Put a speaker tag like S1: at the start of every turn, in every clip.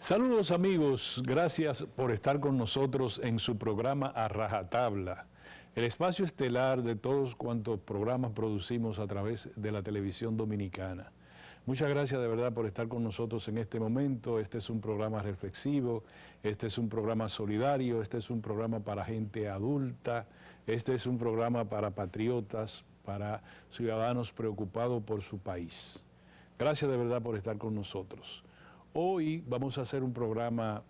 S1: Saludos amigos, gracias por estar con nosotros en su programa A Rajatabla, el espacio estelar de todos cuantos programas producimos a través de la televisión dominicana. Muchas gracias de verdad por estar con nosotros en este momento. Este es un programa reflexivo, este es un programa solidario, este es un programa para gente adulta, este es un programa para patriotas, para ciudadanos preocupados por su país. Gracias de verdad por estar con nosotros. Hoy vamos a hacer un programa,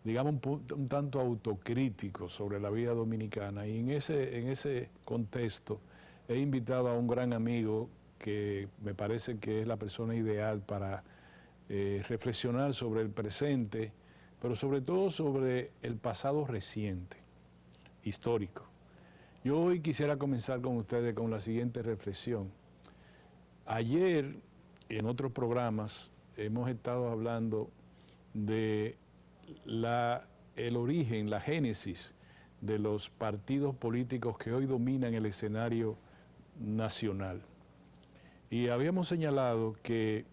S1: digamos, un tanto autocrítico sobre la vida dominicana, y en ese contexto he invitado a un gran amigo que me parece que es la persona ideal para reflexionar sobre el presente, pero sobre todo sobre el pasado reciente, histórico. Yo hoy quisiera comenzar con ustedes con la siguiente reflexión. Ayer, en otros programas, hemos estado hablando de el origen, la génesis de los partidos políticos que hoy dominan el escenario nacional. Y habíamos señalado que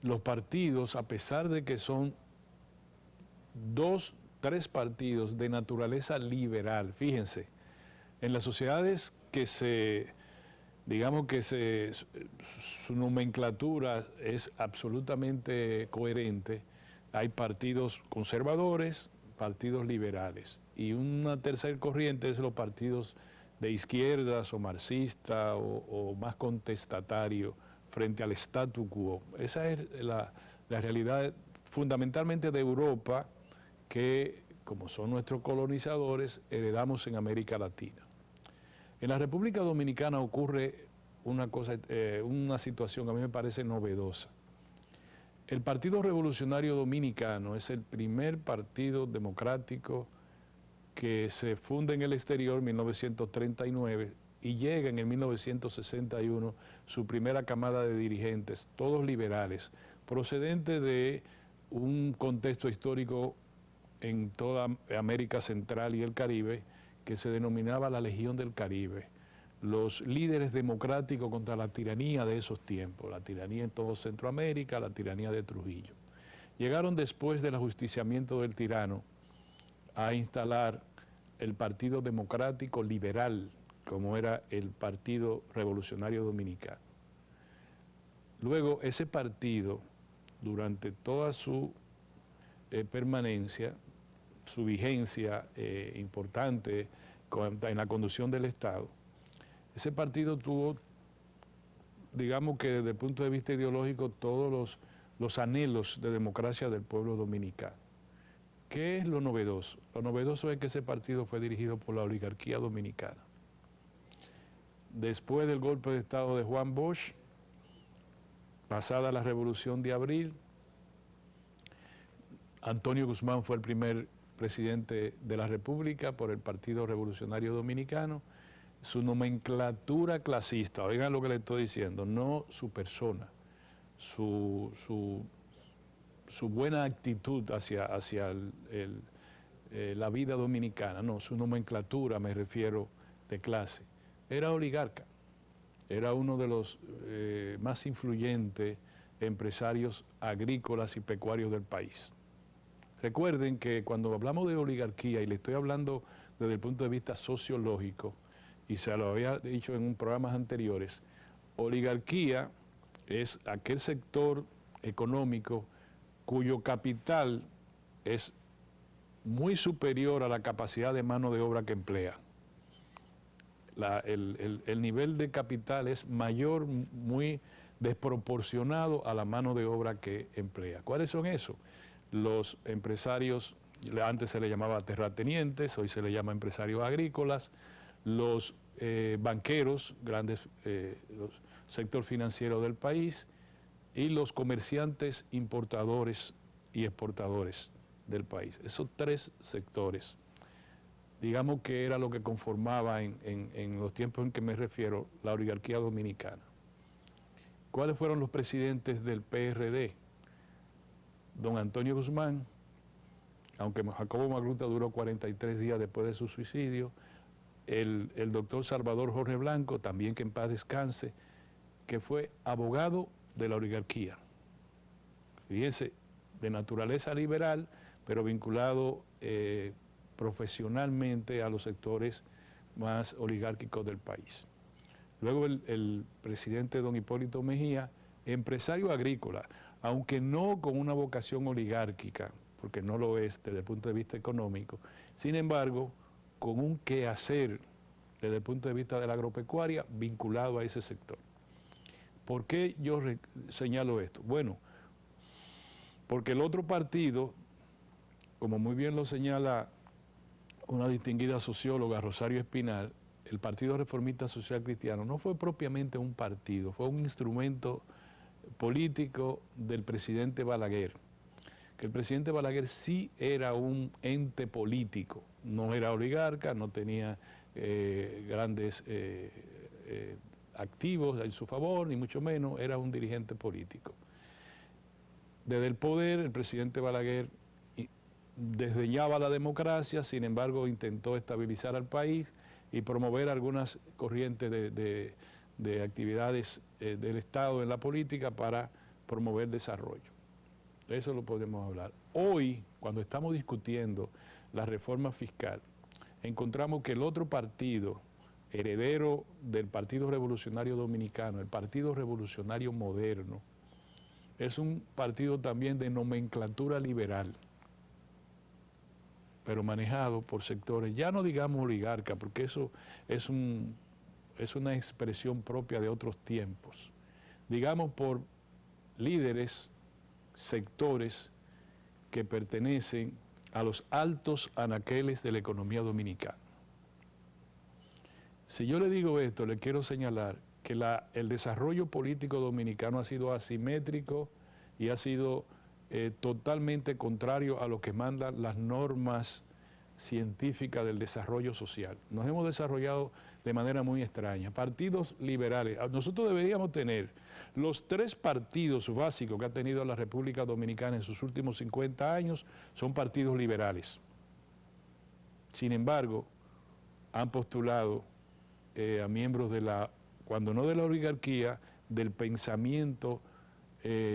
S1: los partidos, a pesar de que son tres partidos de naturaleza liberal, fíjense, en las sociedades que su nomenclatura es absolutamente coherente, hay partidos conservadores, partidos liberales, y una tercera corriente es los partidos de izquierdas o marxista o más contestatario frente al statu quo. Esa es la realidad fundamentalmente de Europa, que como son nuestros colonizadores, heredamos en América Latina. En la República Dominicana ocurre una situación que a mí me parece novedosa. El Partido Revolucionario Dominicano es el primer partido democrático que se funda en el exterior en 1939 y llega en el 1961 su primera camada de dirigentes, todos liberales, procedentes de un contexto histórico en toda América Central y el Caribe, que se denominaba la Legión del Caribe, los líderes democráticos contra la tiranía de esos tiempos, la tiranía en todo Centroamérica, la tiranía de Trujillo. Llegaron después del ajusticiamiento del tirano a instalar el Partido Democrático Liberal, como era el Partido Revolucionario Dominicano. Luego ese partido, durante toda su permanencia, su vigencia importante en la conducción del Estado, ese partido tuvo, digamos que desde el punto de vista ideológico, todos los anhelos de democracia del pueblo dominicano. ¿Qué es lo novedoso? Lo novedoso es que ese partido fue dirigido por la oligarquía dominicana. Después del golpe de Estado de Juan Bosch, pasada la Revolución de Abril, Antonio Guzmán fue el primer presidente de la República por el Partido Revolucionario Dominicano. Su nomenclatura clasista, oigan lo que le estoy diciendo, no su persona, su buena actitud hacia la vida dominicana, no, su nomenclatura, me refiero, de clase, era oligarca, era uno de los más influyentes empresarios agrícolas y pecuarios del país. Recuerden que cuando hablamos de oligarquía, y le estoy hablando desde el punto de vista sociológico, y se lo había dicho en programas anteriores, oligarquía es aquel sector económico cuyo capital es muy superior a la capacidad de mano de obra que emplea. El nivel de capital es mayor, muy desproporcionado a la mano de obra que emplea. ¿Cuáles son esos? Los empresarios, antes se le llamaba terratenientes, hoy se le llama empresarios agrícolas, los banqueros, grandes, los sector financiero del país, y los comerciantes importadores y exportadores del país. Esos tres sectores, digamos que era lo que conformaba en los tiempos en que me refiero la oligarquía dominicana. ¿Cuáles fueron los presidentes del PRD? Don Antonio Guzmán, aunque Jacobo Magluta duró 43 días después de su suicidio, el doctor Salvador Jorge Blanco, también que en paz descanse, que fue abogado de la oligarquía. Fíjense de naturaleza liberal, pero vinculado profesionalmente a los sectores más oligárquicos del país. Luego el presidente don Hipólito Mejía, empresario agrícola, aunque no con una vocación oligárquica, porque no lo es desde el punto de vista económico, sin embargo, con un quehacer desde el punto de vista de la agropecuaria vinculado a ese sector. ¿Por qué yo señalo esto? Bueno, porque el otro partido, como muy bien lo señala una distinguida socióloga, Rosario Espinal, el Partido Reformista Social Cristiano no fue propiamente un partido, fue un instrumento político del presidente Balaguer. Que el presidente Balaguer sí era un ente político, no era oligarca, no tenía grandes activos en su favor, ni mucho menos, era un dirigente político. Desde el poder, el presidente Balaguer desdeñaba la democracia, sin embargo intentó estabilizar al país y promover algunas corrientes de actividades del Estado en la política para promover desarrollo. De eso lo podemos hablar. Hoy, cuando estamos discutiendo la reforma fiscal, encontramos que el otro partido, heredero del Partido Revolucionario Dominicano, el Partido Revolucionario Moderno, es un partido también de nomenclatura liberal, pero manejado por sectores, ya no digamos oligarca, porque eso es una expresión propia de otros tiempos, digamos por líderes, sectores que pertenecen a los altos anaqueles de la economía dominicana. Si yo le digo esto, le quiero señalar que el desarrollo político dominicano ha sido asimétrico y ha sido totalmente contrario a lo que mandan las normas científicas del desarrollo social. Nos hemos desarrollado de manera muy extraña. Partidos liberales. Nosotros deberíamos tener los 3 partidos básicos que ha tenido la República Dominicana en sus últimos 50 años, son partidos liberales. Sin embargo, han postulado a miembros de cuando no de la oligarquía, del pensamiento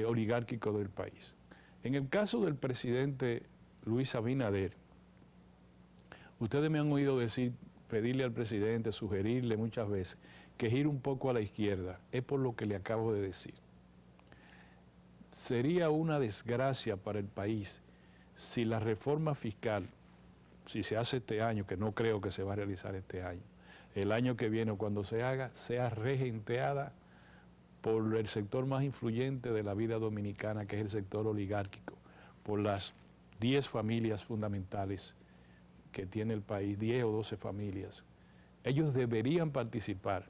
S1: oligárquico del país. En el caso del presidente Luis Abinader, ustedes me han oído decir, pedirle al presidente, sugerirle muchas veces, que gire un poco a la izquierda. Es por lo que le acabo de decir. Sería una desgracia para el país si la reforma fiscal, si se hace este año, que no creo que se va a realizar este año, el año que viene o cuando se haga, sea regenteada por el sector más influyente de la vida dominicana, que es el sector oligárquico, por las 10 familias fundamentales que tiene el país, 10 o 12 familias. Ellos deberían participar,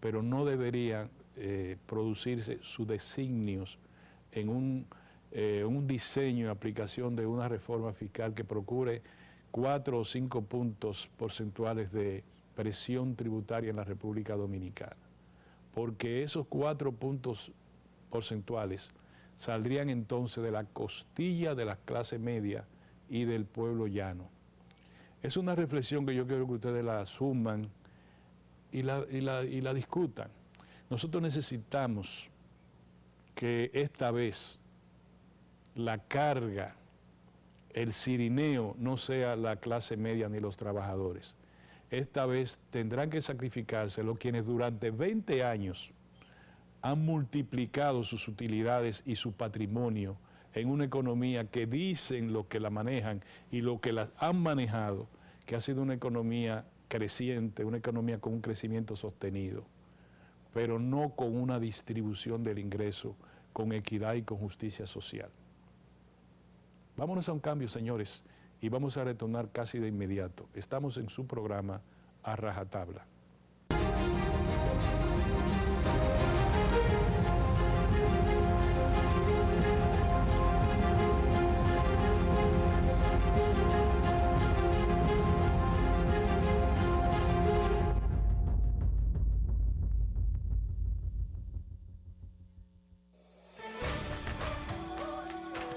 S1: pero no deberían producirse sus designios en un diseño y aplicación de una reforma fiscal que procure 4 o 5 puntos porcentuales de presión tributaria en la República Dominicana. Porque esos 4 puntos porcentuales saldrían entonces de la costilla de la clase media y del pueblo llano. Es una reflexión que yo quiero que ustedes la asuman y la discutan. Nosotros necesitamos que esta vez la carga, el cirineo, no sea la clase media ni los trabajadores. Esta vez tendrán que sacrificárselo quienes durante 20 años han multiplicado sus utilidades y su patrimonio en una economía que dicen los que la manejan y los que la han manejado, que ha sido una economía creciente, una economía con un crecimiento sostenido, pero no con una distribución del ingreso con equidad y con justicia social. Vámonos a un cambio, señores, y vamos a retornar casi de inmediato. Estamos en su programa A Rajatabla.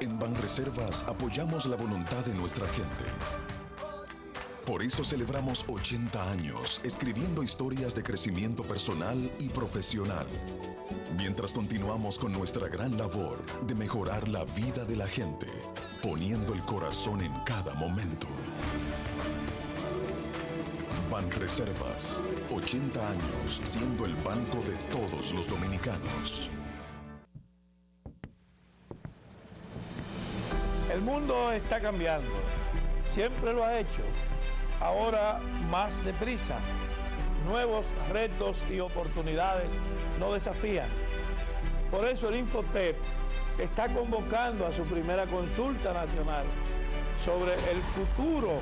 S2: En Banreservas apoyamos la voluntad de nuestra gente. Por eso celebramos 80 años escribiendo historias de crecimiento personal y profesional, mientras continuamos con nuestra gran labor de mejorar la vida de la gente, poniendo el corazón en cada momento. Banreservas, 80 años siendo el banco de todos los dominicanos.
S3: El mundo está cambiando, siempre lo ha hecho, ahora más deprisa. Nuevos retos y oportunidades nos desafían. Por eso el Infotep está convocando a su primera consulta nacional sobre el futuro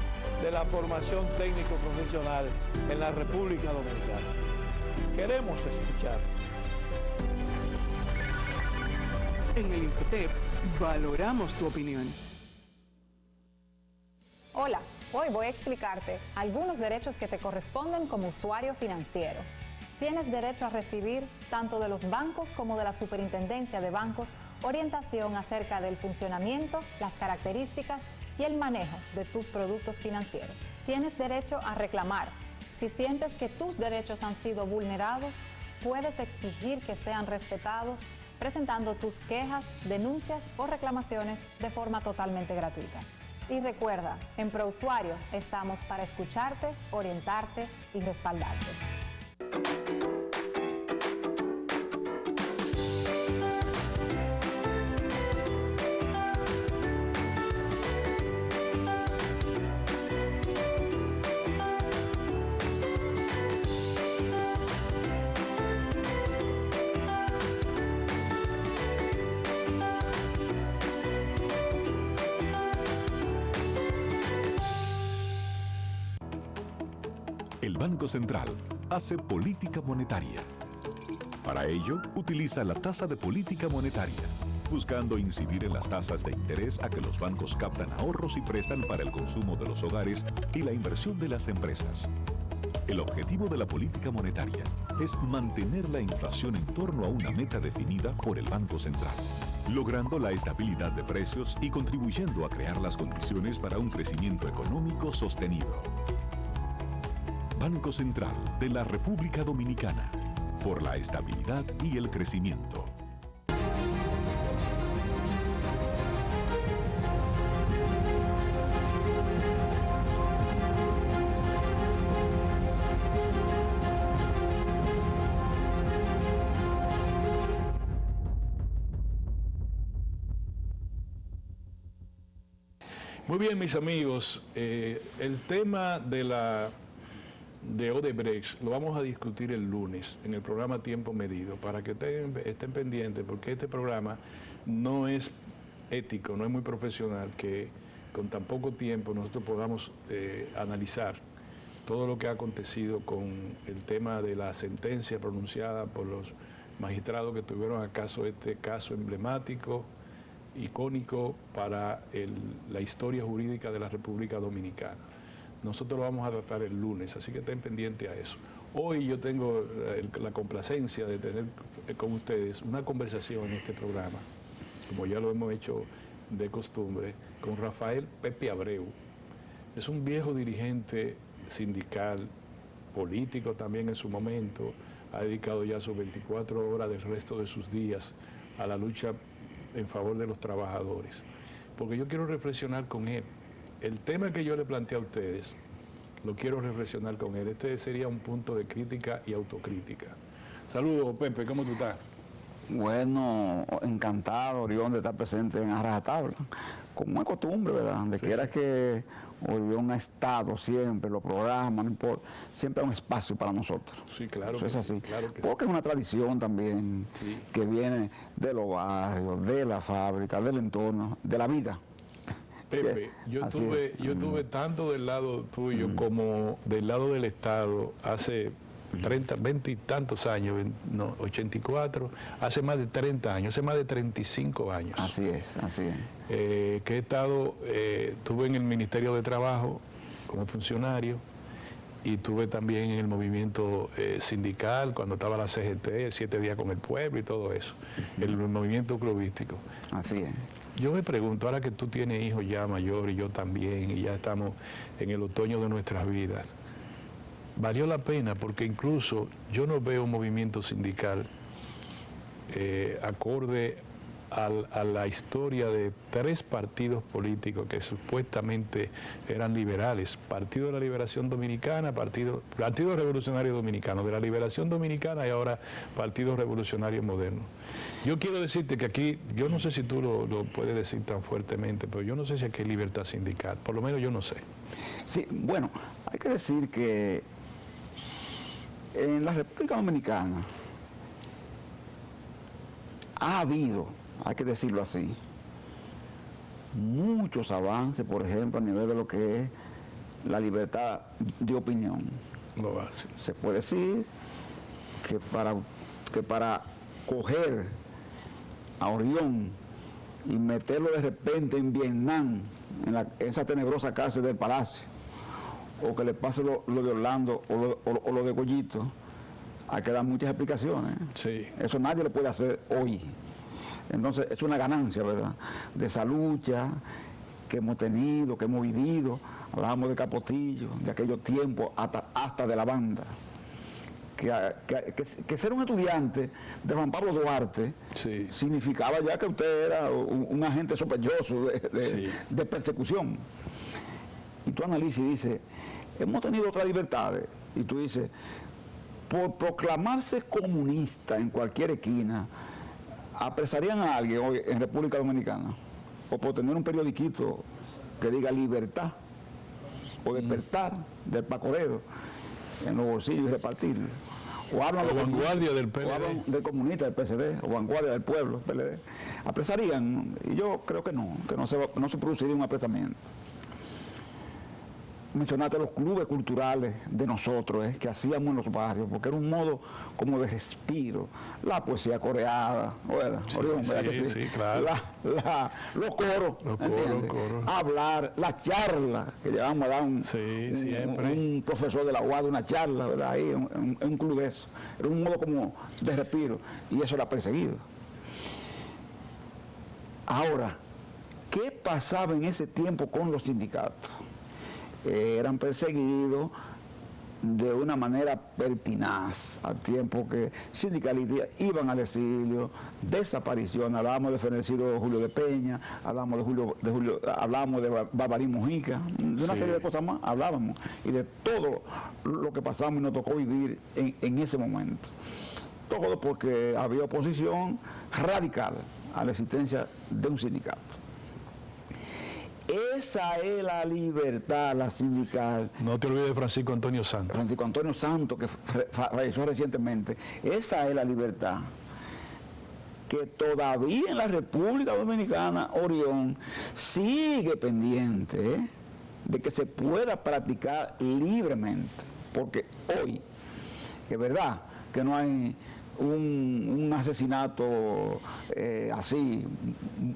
S3: de la formación técnico-profesional en la República Dominicana. Queremos escuchar.
S4: En el Infotep valoramos tu opinión.
S5: Hola, hoy voy a explicarte algunos derechos que te corresponden como usuario financiero. Tienes derecho a recibir, tanto de los bancos como de la Superintendencia de Bancos, orientación acerca del funcionamiento, las características y el manejo de tus productos financieros. Tienes derecho a reclamar. Si sientes que tus derechos han sido vulnerados, puedes exigir que sean respetados presentando tus quejas, denuncias o reclamaciones de forma totalmente gratuita. Y recuerda, en ProUsuario estamos para escucharte, orientarte y respaldarte.
S6: El Banco Central hace política monetaria. Para ello, utiliza la tasa de política monetaria, buscando incidir en las tasas de interés a que los bancos captan ahorros y prestan para el consumo de los hogares y la inversión de las empresas. El objetivo de la política monetaria es mantener la inflación en torno a una meta definida por el Banco Central, logrando la estabilidad de precios y contribuyendo a crear las condiciones para un crecimiento económico sostenido. Banco Central de la República Dominicana, por la estabilidad y el crecimiento.
S1: Muy bien, mis amigos, el tema de Odebrecht lo vamos a discutir el lunes en el programa Tiempo Medido, para que estén pendientes, porque este programa no es ético, no es muy profesional que con tan poco tiempo nosotros podamos analizar todo lo que ha acontecido con el tema de la sentencia pronunciada por los magistrados que tuvieron acaso este caso emblemático, icónico para la historia jurídica de la República Dominicana. Nosotros lo vamos a tratar el lunes, así que estén pendientes a eso. Hoy yo tengo la complacencia de tener con ustedes una conversación en este programa, como ya lo hemos hecho de costumbre, con Rafael Pepe Abreu. Es un viejo dirigente sindical, político también en su momento, ha dedicado ya sus 24 horas del resto de sus días a la lucha en favor de los trabajadores. Porque yo quiero reflexionar con él. El tema que yo le planteé a ustedes, lo quiero reflexionar con él. Este sería un punto de crítica y autocrítica. Saludos, Pepe, ¿cómo tú estás?
S7: Bueno, encantado, Orión, de estar presente en Rajatabla. Como es costumbre, ¿verdad? Donde quiera que Orión ha estado siempre, los programas, no importa, siempre hay un espacio para nosotros.
S1: Sí, claro.
S7: Eso es así.
S1: Claro que
S7: porque es una tradición también que viene de los barrios, de la fábrica, del entorno, de la vida.
S1: Pepe, yo tuve tanto del lado tuyo como del lado del Estado hace 20 y tantos años, 84, hace más de 30 años, hace más de 35 años.
S7: Así es, así es.
S1: Que he estado, estuve en el Ministerio de Trabajo como funcionario y estuve también en el movimiento sindical cuando estaba la CGT, 7 días con el pueblo y todo eso, el movimiento clubístico.
S7: Así es.
S1: Yo me pregunto, ahora que tú tienes hijos ya mayores y yo también, y ya estamos en el otoño de nuestras vidas, ¿valió la pena? Porque incluso yo no veo un movimiento sindical acorde a la historia de 3 partidos políticos que supuestamente eran liberales: Partido de la Liberación Dominicana, Partido Revolucionario Dominicano, de la Liberación Dominicana, y ahora Partido Revolucionario Moderno. Yo quiero decirte que aquí, yo no sé si tú lo puedes decir tan fuertemente, pero yo no sé si aquí hay libertad sindical, por lo menos yo no sé.
S7: Sí, bueno, hay que decir que en la República Dominicana ha habido, hay que decirlo así, muchos avances, por ejemplo, a nivel de lo que es la libertad de opinión.
S1: Lo hace.
S7: Se puede decir que para coger a Orión y meterlo de repente en Vietnam, en esa tenebrosa cárcel del Palacio, o que le pase lo de Orlando o lo de Goyito, hay que dar muchas explicaciones.
S1: Sí.
S7: Eso nadie lo puede hacer hoy. Entonces es una ganancia, ¿verdad?, de esa lucha que hemos tenido, que hemos vivido. Hablábamos de Capotillo, de aquellos tiempos, hasta de la banda. Que ser un estudiante de Juan Pablo Duarte
S1: sí.
S7: significaba ya que usted era un agente sospechoso de persecución. Y tú analizas y dices, hemos tenido otras libertades. Y tú dices, por proclamarse comunista en cualquier esquina, ¿apresarían a alguien hoy en República Dominicana? O por tener un periodiquito que diga libertad o despertar del pacorero en los bolsillos y repartirlo. O hablan
S1: o vanguardia del PLD.
S7: O hablan del comunista del PSD, o vanguardia del pueblo, PLD. ¿Apresarían? Y yo creo que no se produciría un apresamiento. Mencionaste los clubes culturales de nosotros, que hacíamos en los barrios, porque era un modo como de respiro. La poesía coreada, ¿verdad?
S1: Sí,
S7: Orión, ¿verdad
S1: sí,
S7: que sí?
S1: Sí, claro.
S7: Los coros, hablar, la charla, que llevamos a dar un profesor de la UAD, una charla, ¿verdad? Ahí, en un club de eso. Era un modo como de respiro, y eso era perseguido. Ahora, ¿qué pasaba en ese tiempo con los sindicatos? Eran perseguidos de una manera pertinaz, al tiempo que sindicalistas iban al exilio, desaparición. Hablábamos de fenecido Julio de Peña, hablábamos de Barbarín Mujica, de una serie de cosas más hablábamos, y de todo lo que pasamos y nos tocó vivir en ese momento. Todo porque había oposición radical a la existencia de un sindicato. Esa es la libertad, la sindical.
S1: No te olvides de Francisco Antonio Santos.
S7: Francisco Antonio Santos, que falleció recientemente. Esa es la libertad que todavía en la República Dominicana, Orión, sigue pendiente de que se pueda practicar libremente. Porque hoy, es verdad que no hay un asesinato así,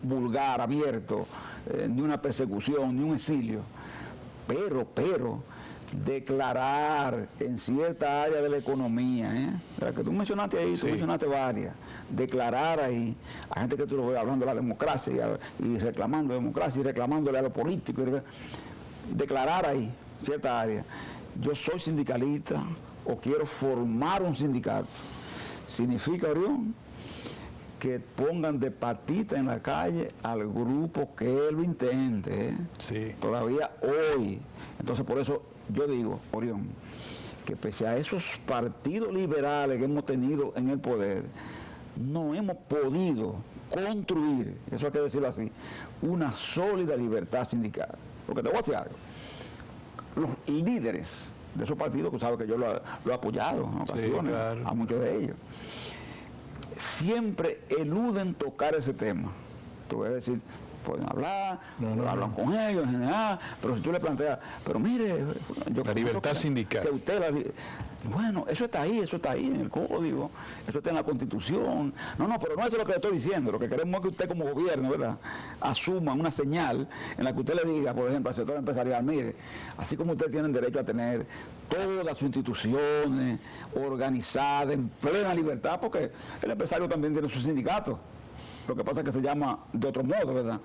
S7: vulgar, abierto, ni una persecución, ni un exilio, pero declarar en cierta área de la economía, de la que tú mencionaste ahí, tú mencionaste varias, declarar ahí a gente que tú lo ves hablando de la democracia y reclamando democracia y reclamándole a los políticos, declarar ahí cierta área, yo soy sindicalista o quiero formar un sindicato. Significa, Orión, que pongan de patita en la calle al grupo que lo intente, todavía hoy. Entonces, por eso yo digo, Orión, que pese a esos partidos liberales que hemos tenido en el poder, no hemos podido construir, eso hay que decirlo así, una sólida libertad sindical. Porque te voy a decir algo, los líderes de esos partidos, que sabes que yo lo he apoyado en ocasiones, claro, a muchos de ellos, siempre eluden tocar ese tema. Tú vas a decir, pueden hablar, hablan con ellos en general, pero si tú le planteas, pero mire, yo
S1: la libertad sindical.
S7: Que usted bueno, eso está ahí en el código, eso está en la Constitución. No, pero no eso es lo que le estoy diciendo. Lo que queremos es que usted como gobierno, ¿verdad?, asuma una señal en la que usted le diga, por ejemplo, al sector empresarial, mire, así como ustedes tienen derecho a tener todas sus instituciones organizadas en plena libertad, porque el empresario también tiene su sindicato. Lo que pasa es que se llama de otro modo, ¿verdad?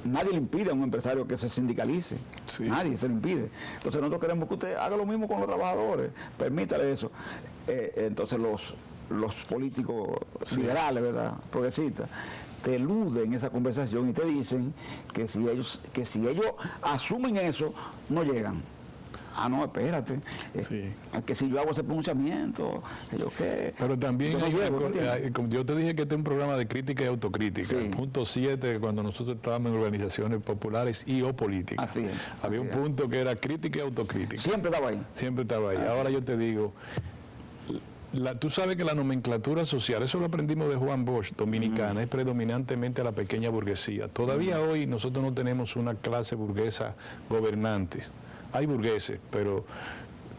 S7: Nadie le impide a un empresario que se sindicalice. Sí. Nadie se lo impide. Entonces nosotros queremos que usted haga lo mismo con los trabajadores. Permítale eso. Entonces los políticos liberales, ¿verdad? Progresistas, te eluden esa conversación y te dicen que si ellos asumen eso, no llegan. Ah, no, espérate. Que si yo hago ese pronunciamiento, ¿qué?
S1: Pero también, como yo te dije que este es un programa de crítica y autocrítica. Sí. Punto 7, cuando nosotros estábamos en organizaciones populares y o políticas.
S7: Así es.
S1: Había un punto que era crítica y autocrítica.
S7: Siempre estaba ahí.
S1: Siempre estaba ahí. Ahora yo te digo, tú sabes que la nomenclatura social, eso lo aprendimos de Juan Bosch, dominicana, es predominantemente a la pequeña burguesía. Todavía hoy nosotros no tenemos una clase burguesa gobernante. Hay burgueses, pero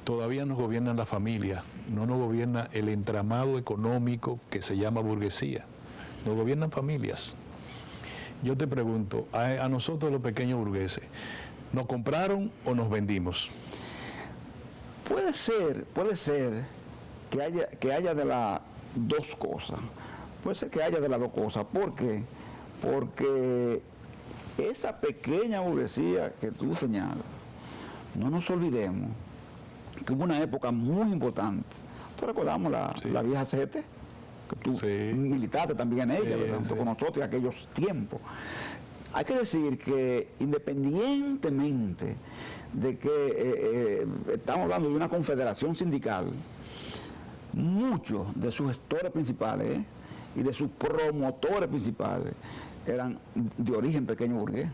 S1: todavía nos gobiernan la familia, no nos gobierna el entramado económico que se llama burguesía, nos gobiernan familias. Yo te pregunto, a nosotros los pequeños burgueses, ¿nos compraron o nos vendimos?
S7: Puede ser que haya de las dos cosas, ¿por qué? Porque esa pequeña burguesía que tú señalas, no nos olvidemos que hubo una época muy importante. Nosotros recordamos la vieja CGT, que tú militaste también en ella, ¿verdad? Junto con nosotros en aquellos tiempos. Hay que decir que independientemente de que estamos hablando de una confederación sindical, muchos de sus gestores principales y de sus promotores principales eran de origen pequeño burgués.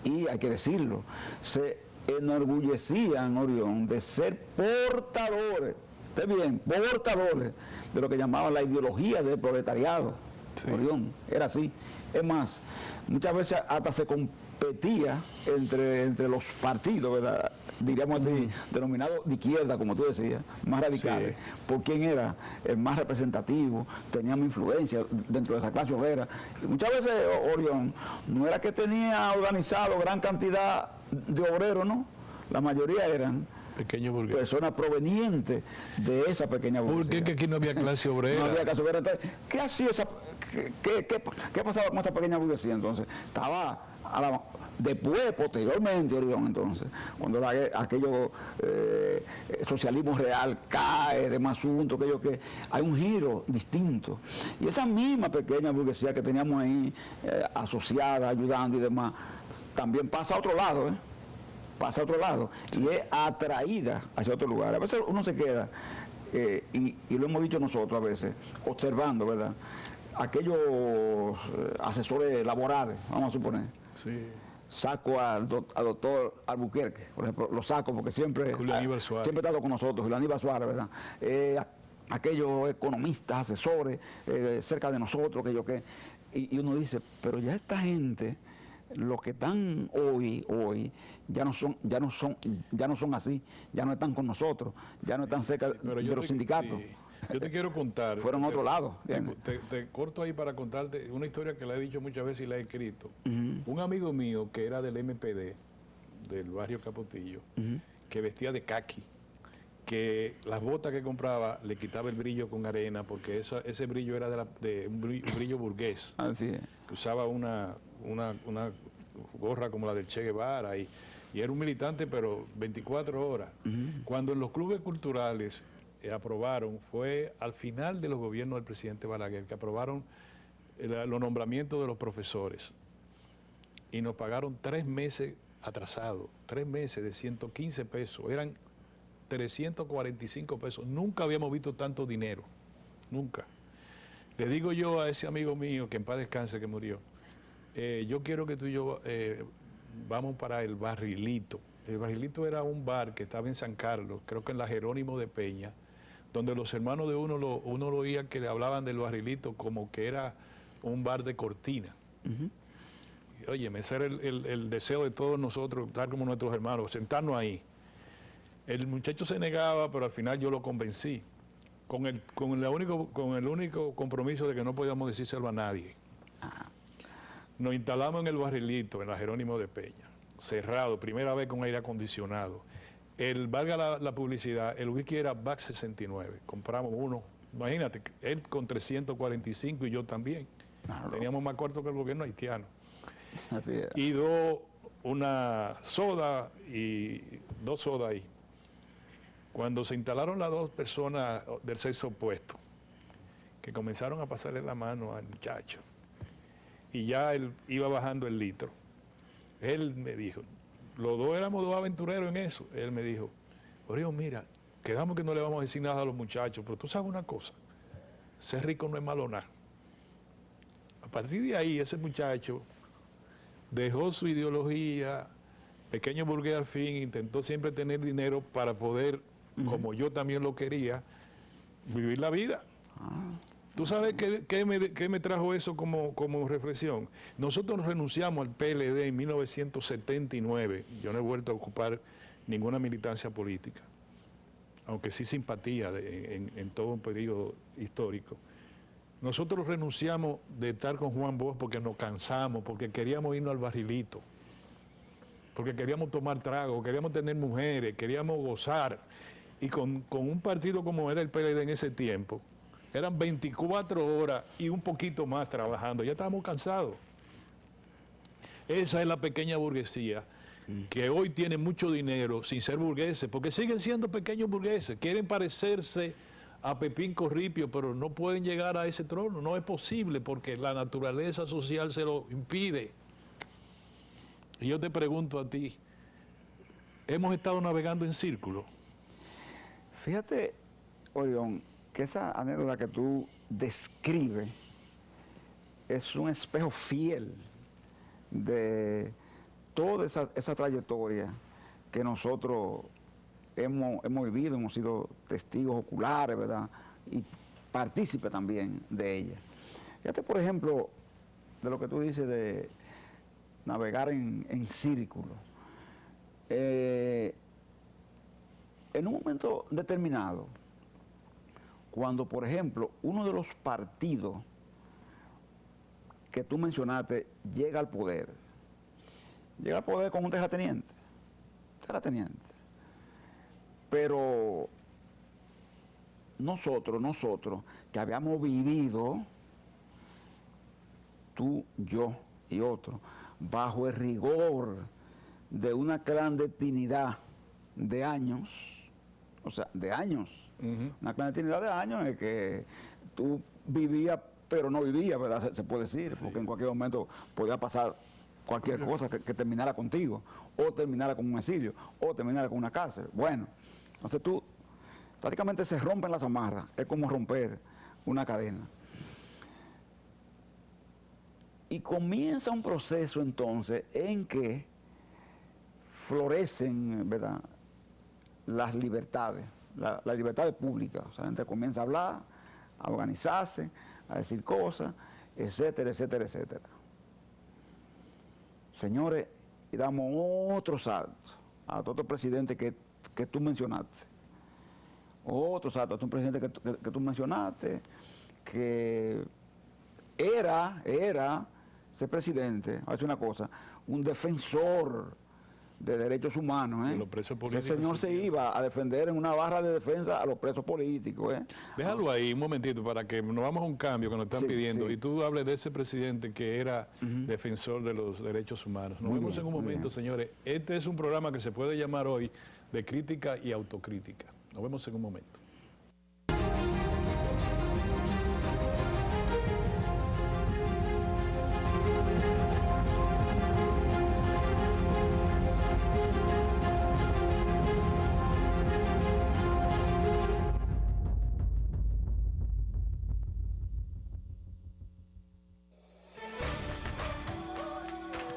S7: Y hay que decirlo, se enorgullecían, Orión, de ser portadores de lo que llamaban la ideología del proletariado. Orión, era así. Es más, muchas veces hasta se competía entre los partidos, ¿verdad? Diríamos así, denominados de izquierda, como tú decías, más radicales, por quién era el más representativo, teníamos influencia dentro de esa clase obrera. Y muchas veces, Orión, no era que tenía organizado gran cantidad de obreros, ¿no? La mayoría eran personas provenientes de esa pequeña burguesía.
S1: ¿Por qué que aquí no había clase obrera?
S7: No había clase obrera. Entonces, ¿qué hacía qué pasaba con esa pequeña burguesía entonces? Estaba después, posteriormente, Orión, entonces, cuando aquello socialismo real cae, demás asuntos, que hay un giro distinto. Y esa misma pequeña burguesía que teníamos ahí asociada, ayudando y demás, también pasa a otro lado, pasa a otro lado, y es atraída hacia otro lugar. A veces uno se queda, y lo hemos dicho nosotros a veces, observando, ¿verdad? Aquellos asesores laborales, vamos a suponer. Saco al doctor Albuquerque, por ejemplo, lo saco porque siempre ha estado con nosotros, Julián Ibar Suárez, ¿verdad? Aquellos economistas, asesores, cerca de nosotros, y uno dice, pero ya esta gente, los que están hoy ya no son así, ya no están con nosotros, ya no están cerca de los sindicatos.
S1: Yo te quiero contar.
S7: Fueron a otro lado.
S1: Te corto ahí para contarte una historia que la he dicho muchas veces y la he escrito. Un amigo mío que era del MPD, del barrio Capotillo, que vestía de caqui, que las botas que compraba le quitaba el brillo con arena, porque ese brillo era de un brillo burgués.
S7: Así es.
S1: Que usaba una gorra como la del Che Guevara y era un militante, pero 24 horas. Cuando en los clubes culturales aprobaron, fue al final de los gobiernos del presidente Balaguer, que aprobaron los nombramientos de los profesores y nos pagaron 3 meses atrasados, 3 meses de 115 pesos, eran 345 pesos, nunca habíamos visto tanto dinero, nunca. Le digo yo a ese amigo mío, que en paz descanse, que murió, yo quiero que tú y yo vamos para el Barrilito. El Barrilito era un bar que estaba en San Carlos, creo que en la Jerónimo de Peña, donde los hermanos de uno lo oía que le hablaban del Barrilito como que era un bar de cortina. Oye, ese era el deseo de todos nosotros, estar como nuestros hermanos, sentarnos ahí. El muchacho se negaba, pero al final yo lo convencí, con el único compromiso de que no podíamos decírselo a nadie. Nos instalamos en el Barrilito, en la Jerónimo de Peña, cerrado, primera vez con aire acondicionado. Valga la publicidad, el whisky era Back 69, compramos uno, imagínate, él con 345 y yo también.
S7: Claro.
S1: Teníamos más cuartos que el gobierno haitiano.
S7: Así es.
S1: Y una soda y 2 sodas ahí. Cuando se instalaron las 2 personas del sexo opuesto, que comenzaron a pasarle la mano al muchacho, y ya él iba bajando el litro, él me dijo, los 2 éramos 2 aventureros en eso, él me dijo, Orión, mira, quedamos que no le vamos a decir nada a los muchachos, pero tú sabes una cosa, ser rico no es malo nada. A partir de ahí, ese muchacho dejó su ideología, pequeño burgués al fin, intentó siempre tener dinero para poder, como yo también lo quería, vivir la vida. ¿Tú sabes qué me trajo eso como reflexión? Nosotros renunciamos al PLD en 1979. Yo no he vuelto a ocupar ninguna militancia política, aunque sí simpatía en todo un periodo histórico. Nosotros renunciamos de estar con Juan Bosch porque nos cansamos, porque queríamos irnos al barrilito, porque queríamos tomar trago, queríamos tener mujeres, queríamos gozar. Y con un partido como era el PLD en ese tiempo, eran 24 horas y un poquito más trabajando, ya estábamos cansados. Esa es la pequeña burguesía que hoy tiene mucho dinero sin ser burgueses, porque siguen siendo pequeños burgueses, quieren parecerse a Pepín Corripio, pero no pueden llegar a ese trono, no es posible porque la naturaleza social se lo impide. Y yo te pregunto a ti, ¿hemos estado navegando en círculo?
S7: Fíjate, Orión, que esa anécdota que tú describes es un espejo fiel de toda esa trayectoria que nosotros hemos vivido, hemos sido testigos oculares, ¿verdad? Y partícipes también de ella. Fíjate, por ejemplo, de lo que tú dices de navegar en círculo. En un momento determinado, cuando, por ejemplo, uno de los partidos que tú mencionaste llega al poder con un terrateniente, pero nosotros que habíamos vivido, tú, yo y otros, bajo el rigor de una clandestinidad de años, una clandestinidad de años en el que tú vivías, pero no vivías, ¿verdad? Se puede decir, porque en cualquier momento podía pasar cualquier cosa que terminara contigo, o terminara con un exilio, o terminara con una cárcel. Bueno, entonces tú, prácticamente se rompen las amarras, es como romper una cadena. Y comienza un proceso entonces en que florecen, ¿verdad?, las libertades, las libertades públicas. O sea, la gente comienza a hablar, a organizarse, a decir cosas, etcétera, etcétera, etcétera. Señores, y damos otro salto a otro presidente que tú mencionaste. Otro salto a otro presidente que tú mencionaste, que era ese presidente, hace una cosa, un defensor de derechos humanos.
S1: De los presos políticos.
S7: Ese señor se iba a defender en una barra de defensa a los presos políticos.
S1: Déjalo ahí un momentito para que nos vamos a un cambio que nos están pidiendo. Sí. Y tú hables de ese presidente que era defensor de los derechos humanos. Nos vemos en un momento, señores. Este es un programa que se puede llamar hoy de crítica y autocrítica. Nos vemos en un momento.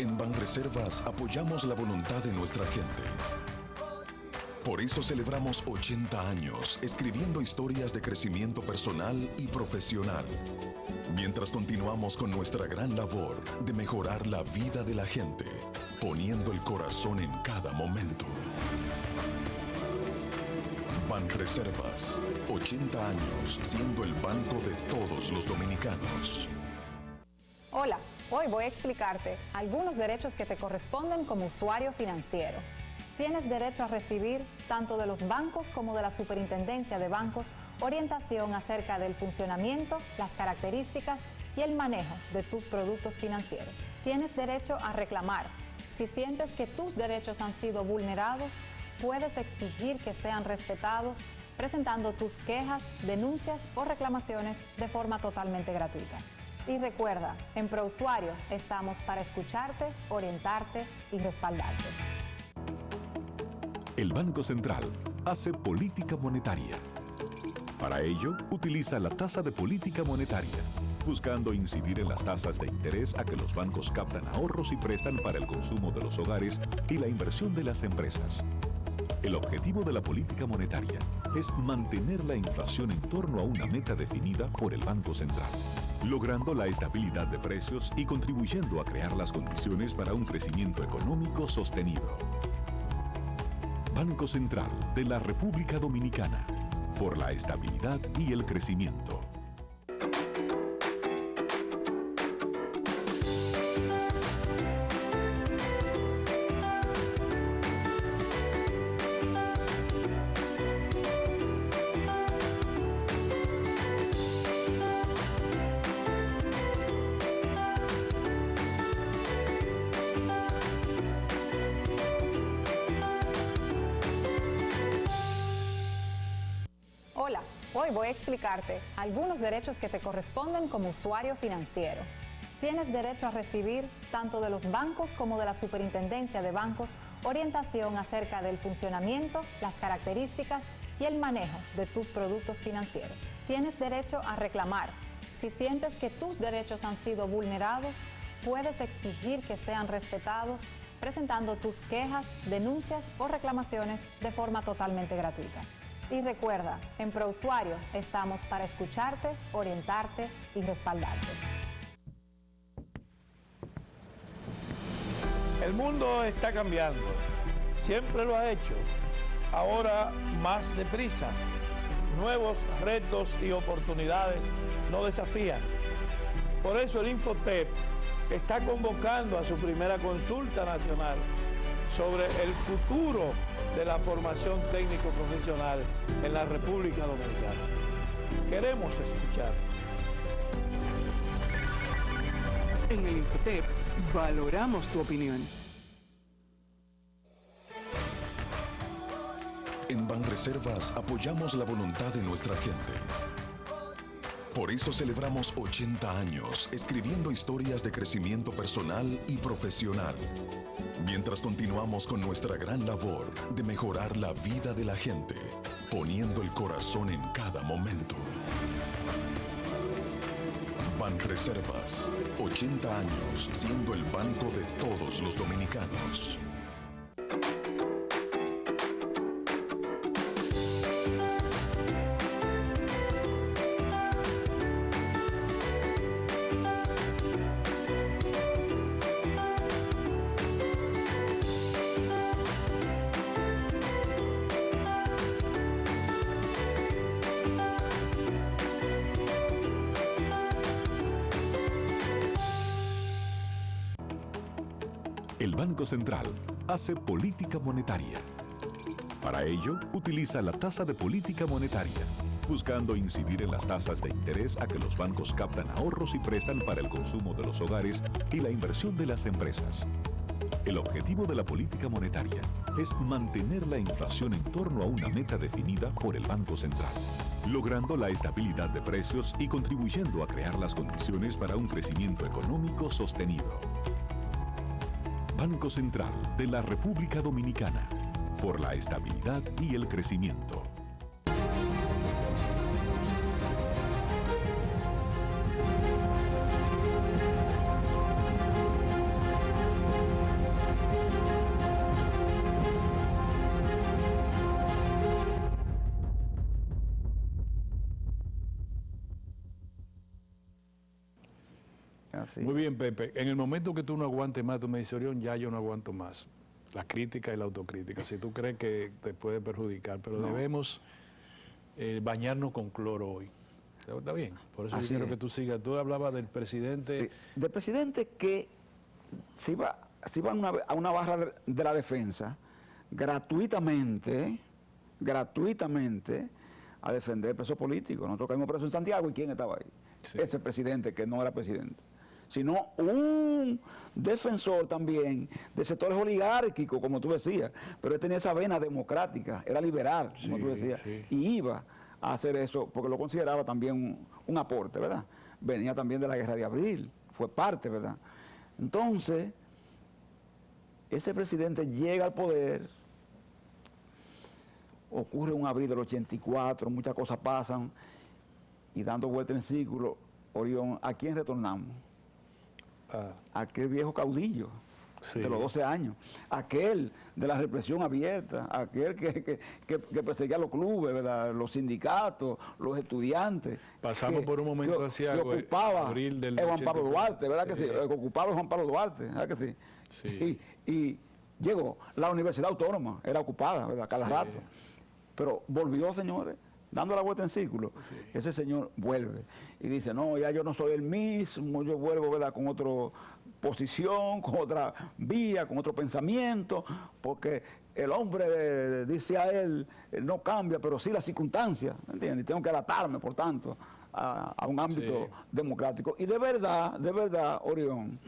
S2: En Banreservas apoyamos la voluntad de nuestra gente. Por eso celebramos 80 años escribiendo historias de crecimiento personal y profesional, mientras continuamos con nuestra gran labor de mejorar la vida de la gente, poniendo el corazón en cada momento. Banreservas, 80 años siendo el banco de todos los dominicanos.
S5: Hola, hoy voy a explicarte algunos derechos que te corresponden como usuario financiero. Tienes derecho a recibir, tanto de los bancos como de la Superintendencia de Bancos, orientación acerca del funcionamiento, las características y el manejo de tus productos financieros. Tienes derecho a reclamar. Si sientes que tus derechos han sido vulnerados, puedes exigir que sean respetados presentando tus quejas, denuncias o reclamaciones de forma totalmente gratuita. Y recuerda, en ProUsuario estamos para escucharte, orientarte y respaldarte.
S6: El Banco Central hace política monetaria. Para ello, utiliza la tasa de política monetaria, buscando incidir en las tasas de interés a que los bancos captan ahorros y prestan para el consumo de los hogares y la inversión de las empresas. El objetivo de la política monetaria es mantener la inflación en torno a una meta definida por el Banco Central, logrando la estabilidad de precios y contribuyendo a crear las condiciones para un crecimiento económico sostenido. Banco Central de la República Dominicana, por la estabilidad y el crecimiento.
S5: Hola, hoy voy a explicarte algunos derechos que te corresponden como usuario financiero. Tienes derecho a recibir, tanto de los bancos como de la Superintendencia de Bancos, orientación acerca del funcionamiento, las características y el manejo de tus productos financieros. Tienes derecho a reclamar. Si sientes que tus derechos han sido vulnerados, puedes exigir que sean respetados presentando tus quejas, denuncias o reclamaciones de forma totalmente gratuita. Y recuerda, en ProUsuario estamos para escucharte, orientarte y respaldarte.
S3: El mundo está cambiando. Siempre lo ha hecho. Ahora más deprisa. Nuevos retos y oportunidades nos desafían. Por eso el Infotep está convocando a su primera consulta nacional sobre el futuro de la formación técnico-profesional en la República Dominicana. Queremos escuchar.
S4: En el Infotep valoramos tu opinión.
S2: En Banreservas apoyamos la voluntad de nuestra gente. Por eso celebramos 80 años escribiendo historias de crecimiento personal y profesional, mientras continuamos con nuestra gran labor de mejorar la vida de la gente, poniendo el corazón en cada momento. Banreservas, 80 años siendo el banco de todos los dominicanos.
S6: El Banco Central hace política monetaria. Para ello, utiliza la tasa de política monetaria, buscando incidir en las tasas de interés a que los bancos captan ahorros y prestan para el consumo de los hogares y la inversión de las empresas. El objetivo de la política monetaria es mantener la inflación en torno a una meta definida por el Banco Central, logrando la estabilidad de precios y contribuyendo a crear las condiciones para un crecimiento económico sostenido. Banco Central de la República Dominicana, por la estabilidad y el crecimiento.
S7: Así.
S1: Muy bien, Pepe. En el momento que tú no aguantes más, tú me dices, Orión, ya yo no aguanto más. La crítica y la autocrítica, si tú crees que te puede perjudicar, pero
S7: No.
S1: debemos bañarnos con cloro hoy. ¿Está bien? Por eso yo
S7: Así
S1: quiero
S7: es.
S1: que tú sigas. Tú hablabas del presidente.
S7: Sí, del presidente que se iba a una barra de la defensa gratuitamente a defender presos políticos. Nosotros caímos presos en Santiago, ¿y quién estaba ahí?
S1: Sí.
S7: ese presidente que no era presidente, sino un defensor también de sectores oligárquicos, como tú decías, pero él tenía esa vena democrática, era liberal, como
S1: Sí,
S7: tú decías,
S1: sí.
S7: y iba a hacer eso porque lo consideraba también un aporte, ¿verdad? Venía también de la Guerra de Abril, fue parte, ¿verdad? Entonces, ese presidente llega al poder, ocurre un abril del 84, muchas cosas pasan, y dando vuelta en círculo, Orión, ¿a quién retornamos? Aquel viejo caudillo
S1: Sí.
S7: de los 12 años, aquel de la represión abierta, aquel que perseguía los clubes, ¿verdad? Los sindicatos, los estudiantes.
S1: Pasamos por un momento
S7: que
S1: hacia
S7: ocupaba
S1: abril del
S7: Juan Pablo
S1: 84.
S7: Duarte, ¿verdad que sí? Que ocupaba Juan Pablo Duarte, ¿verdad que sí?
S1: Sí.
S7: Y llegó, la Universidad Autónoma era ocupada, ¿verdad? Cada rato. Pero volvió, señores, dando la vuelta en círculo.
S1: Sí.
S7: Ese señor vuelve y dice, no, ya yo no soy el mismo, yo vuelvo, ¿verdad?, con otra posición, con otra vía, con otro pensamiento, porque el hombre, dice a él, no cambia, pero sí las circunstancias, ¿entiendes? Y tengo que adaptarme, por tanto, a un ámbito democrático. Y de verdad, Orión,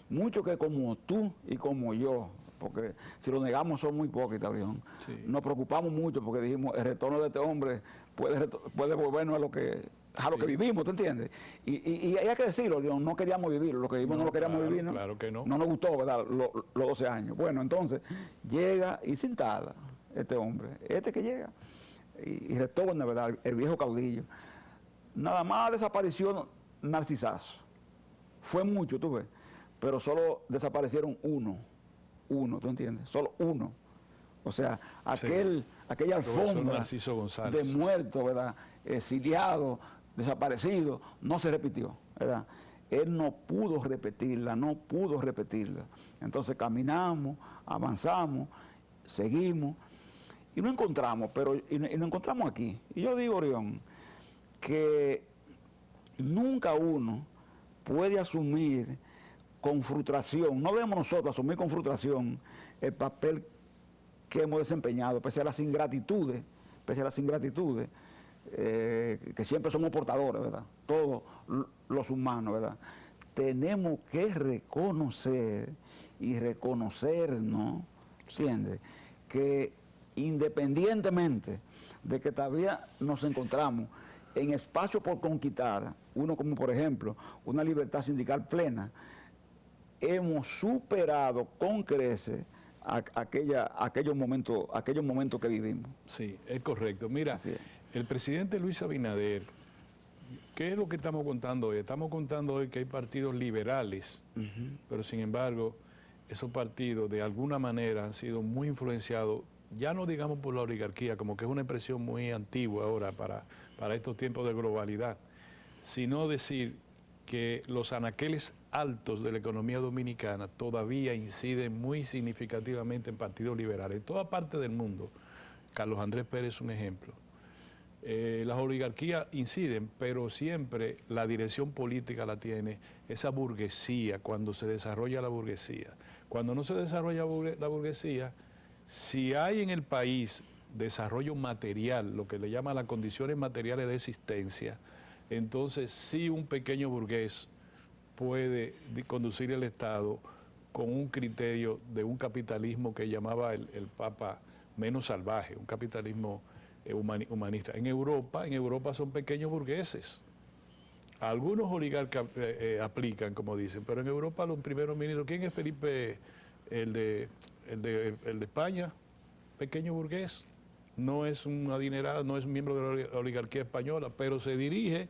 S7: muchos que como tú y como yo, porque si lo negamos son muy hipócritas, Orión, nos preocupamos mucho porque dijimos, el retorno de este hombre puede volvernos a lo que vivimos, ¿te entiendes? Y hay que decirlo, Orión, no queríamos vivirlo, lo que vivimos no lo queríamos vivir, ¿no?
S1: Claro que no.
S7: No nos gustó, ¿verdad? Los 12 años. Bueno, entonces llega y se instala este hombre, que llega y retorna, ¿verdad?, el viejo caudillo. Nada más desapareció Narcisazo. Fue mucho, tú ves, pero solo desaparecieron uno, ¿tú entiendes? Solo uno. O sea, aquella alfombra de muertos, ¿verdad?, exiliados, desaparecidos, no se repitió, ¿verdad? Él no pudo repetirla. Entonces caminamos, avanzamos, seguimos y nos encontramos, y nos encontramos aquí. Y yo digo, Orión, que nunca uno puede asumir con frustración, no debemos nosotros asumir con frustración el papel que hemos desempeñado, pese a las ingratitudes, que siempre somos portadores, ¿verdad? Todos los humanos, ¿verdad? Tenemos que reconocer y reconocernos, ¿entiendes?, que independientemente de que todavía nos encontramos en espacios por conquistar, uno como por ejemplo una libertad sindical plena, hemos superado con creces aquellos momentos que vivimos.
S1: Sí, es correcto. Mira, el presidente Luis Abinader, ¿qué es lo que estamos contando hoy? Estamos contando hoy que hay partidos liberales, pero sin embargo, esos partidos de alguna manera han sido muy influenciados, ya no digamos por la oligarquía, como que es una expresión muy antigua ahora para estos tiempos de globalidad, sino decir que los anaqueles altos de la economía dominicana todavía inciden muy significativamente en partidos liberales. En toda parte del mundo, Carlos Andrés Pérez es un ejemplo. Las oligarquías inciden, pero siempre la dirección política la tiene esa burguesía, cuando se desarrolla la burguesía. Cuando no se desarrolla la burguesía, si hay en el país desarrollo material, lo que le llaman las condiciones materiales de existencia, entonces sí un pequeño burgués puede conducir el Estado con un criterio de un capitalismo que llamaba el Papa menos salvaje, un capitalismo humanista. En Europa son pequeños burgueses. Algunos oligarcas aplican, como dicen, pero en Europa los primeros ministros, ¿quién es Felipe, el de España? Pequeño burgués. No es un adinerado, no es miembro de la oligarquía española, pero se dirige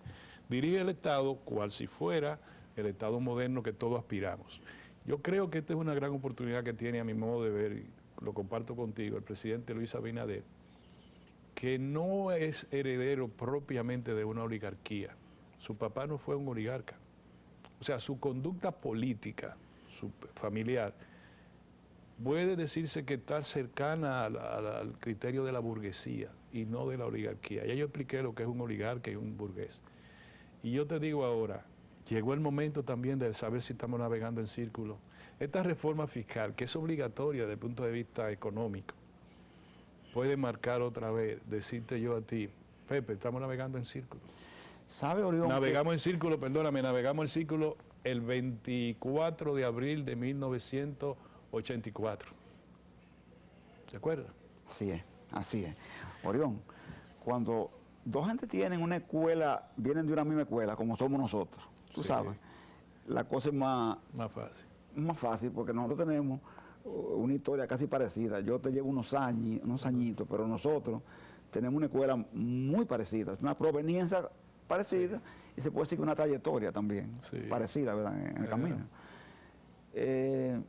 S1: el Estado cual si fuera el Estado moderno que todos aspiramos. Yo creo que esta es una gran oportunidad que tiene, a mi modo de ver, y lo comparto contigo, el presidente Luis Abinader, que no es heredero propiamente de una oligarquía. Su papá no fue un oligarca. O sea, su conducta política, su familiar, puede decirse que está cercana al criterio de la burguesía y no de la oligarquía. Ya yo expliqué lo que es un oligarca y un burgués. Y yo te digo ahora, llegó el momento también de saber si estamos navegando en círculo. Esta reforma fiscal, que es obligatoria desde el punto de vista económico, puede marcar otra vez, decirte yo a ti, Pepe, estamos navegando en círculo.
S7: ¿Sabe, Orión?
S1: Navegamos en círculo, perdóname, navegamos el círculo el 24 de abril de 1984. ¿Se acuerda?
S7: Así es. Orión, cuando dos gente tienen una escuela, vienen de una misma escuela, como somos nosotros, tú
S1: Sí.
S7: sabes, la cosa es más
S1: fácil.
S7: porque nosotros tenemos una historia casi parecida. Yo te llevo unos añitos, pero nosotros tenemos una escuela muy parecida, una proveniencia parecida y se puede decir que una trayectoria también parecida, ¿verdad? En el camino. El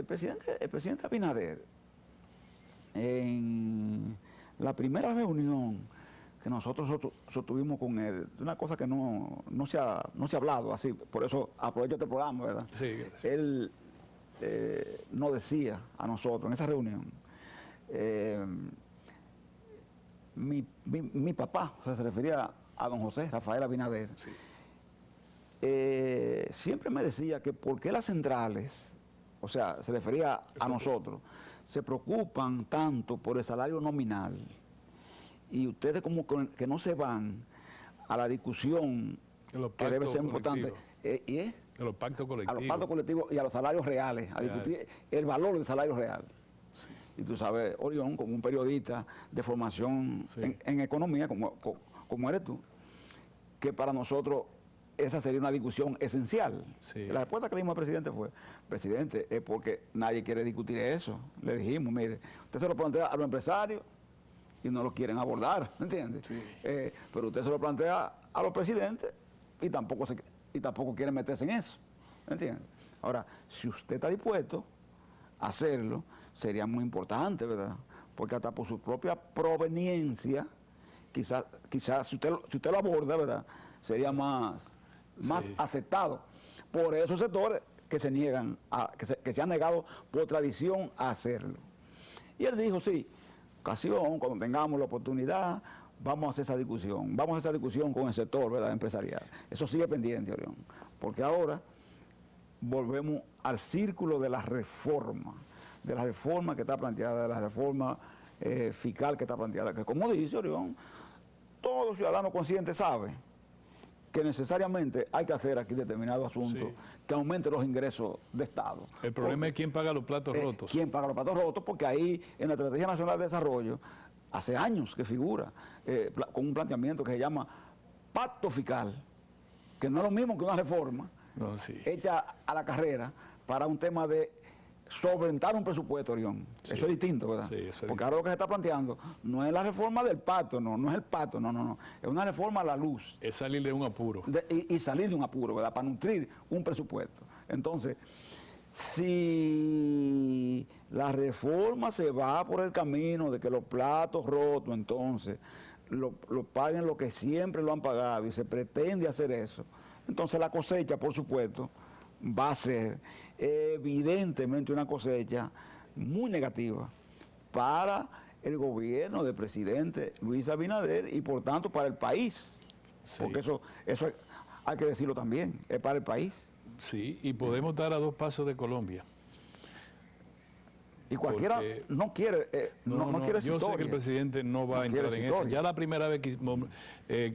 S7: presidente Abinader, en la primera reunión que nosotros sostuvimos con él, una cosa que no se ha hablado así, por eso aprovecho este programa, ¿verdad?
S1: Sí, gracias.
S7: Él nos decía a nosotros en esa reunión, mi papá, o sea, se refería a don José Rafael Abinader, siempre me decía que por qué las centrales, o sea, se refería a nosotros, se preocupan tanto por el salario nominal y ustedes como que no se van a la discusión que debe ser importante.
S1: De los pactos colectivos.
S7: A los pactos colectivos y a los salarios reales, a discutir el valor del salario real. Sí. Y tú sabes, Orión, como un periodista de formación en economía, como eres tú, que para nosotros esa sería una discusión esencial. Sí. La respuesta que le dimos al presidente fue, presidente, es porque nadie quiere discutir eso. Le dijimos, mire, usted se lo plantea a los empresarios y no lo quieren abordar, ¿me entiendes? Sí. Pero usted se lo plantea a los presidentes y tampoco quieren meterse en eso, ¿me entiendes? Ahora, si usted está dispuesto a hacerlo, sería muy importante, ¿verdad? Porque hasta por su propia proveniencia, quizás si usted lo aborda, ¿verdad? Sería más aceptado por esos sectores que se niegan, que se han negado por tradición a hacerlo. Y él dijo, sí, ocasión, cuando tengamos la oportunidad, vamos a hacer esa discusión con el sector, ¿verdad?, empresarial. Eso sigue pendiente, Orión, porque ahora volvemos al círculo de la reforma que está planteada, de la reforma fiscal que está planteada, que como dice Orión, todo ciudadano consciente sabe que necesariamente hay que hacer aquí determinado asunto que aumente los ingresos de Estado.
S1: El problema es quién paga los platos rotos.
S7: ¿Quién paga los platos rotos? Porque ahí en la Estrategia Nacional de Desarrollo, hace años que figura con un planteamiento que se llama pacto fiscal, que no es lo mismo que una reforma hecha a la carrera para un tema de solventar un presupuesto, Orión. Sí. Eso es distinto, ¿verdad? Sí, eso es porque ahora lo que se está planteando no es la reforma del pacto, no es el pacto, no. Es una reforma a la luz.
S1: Es salir de un apuro.
S7: Y salir de un apuro, ¿verdad? Para nutrir un presupuesto. Entonces, si la reforma se va por el camino de que los platos rotos, entonces, lo paguen lo que siempre lo han pagado y se pretende hacer eso, entonces la cosecha, por supuesto, va a ser evidentemente una cosecha muy negativa para el gobierno del presidente Luis Abinader y por tanto para el país, porque eso hay que decirlo también, es para el país.
S1: Sí, y podemos dar a 2 pasos de Colombia.
S7: Y cualquiera no quiere no quiere
S1: yo sé que el presidente no va a entrar en eso. Ya la primera vez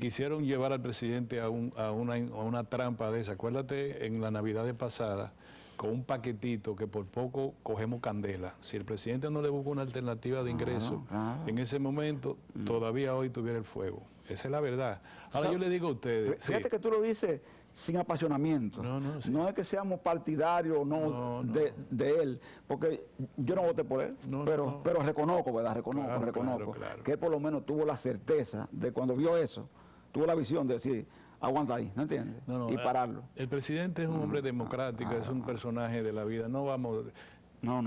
S1: quisieron llevar al presidente a una trampa de esa. Acuérdate, en la Navidad de pasada, con un paquetito que por poco cogemos candela. Si el presidente no le busca una alternativa de ingreso, en ese momento, todavía hoy tuviera el fuego. Esa es la verdad. Ahora yo le digo a ustedes...
S7: Fíjate que tú lo dices sin apasionamiento. No es que seamos partidarios o no, de él, porque yo no voté por él, pero reconozco, ¿verdad? Reconozco que él por lo menos tuvo la certeza de cuando vio eso, tuvo la visión de decir, aguanta ahí, ¿no entiendes? Y pararlo.
S1: El presidente es un hombre democrático, es un personaje de la vida. No vamos...